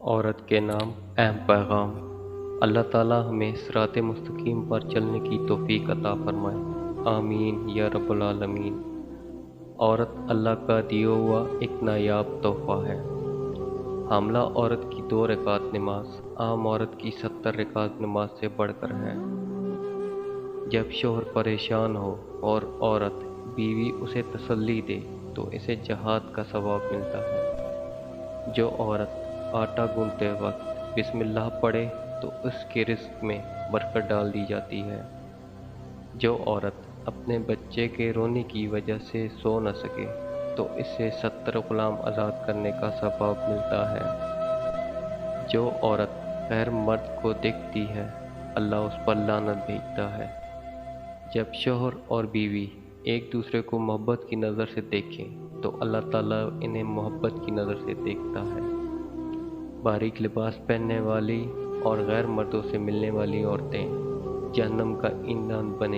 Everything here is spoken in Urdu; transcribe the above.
عورت کے نام اہم پیغام۔ اللہ تعالی ہمیں صراط مستقیم پر چلنے کی توفیق عطا فرمائے، آمین یا رب العالمین۔ عورت اللہ کا دیا ہوا ایک نایاب تحفہ ہے۔ حاملہ عورت کی 2 رکعت نماز عام عورت کی 70 رکعت نماز سے بڑھ کر ہے۔ جب شوہر پریشان ہو اور عورت بیوی اسے تسلی دے تو اسے جہاد کا ثواب ملتا ہے۔ جو عورت آٹا گوندتے وقت بسم اللہ پڑھے تو اس کے رزق میں برکت ڈال دی جاتی ہے۔ جو عورت اپنے بچے کے رونے کی وجہ سے سو نہ سکے تو اسے 70 غلام آزاد کرنے کا ثواب ملتا ہے۔ جو عورت غیر مرد کو دیکھتی ہے اللہ اس پر لعنت بھیجتا ہے۔ جب شوہر اور بیوی ایک دوسرے کو محبت کی نظر سے دیکھیں تو اللہ تعالیٰ انہیں محبت کی نظر سے دیکھتا ہے۔ باریک لباس پہننے والی اور غیر مردوں سے ملنے والی عورتیں جہنم کا ایندھن بنے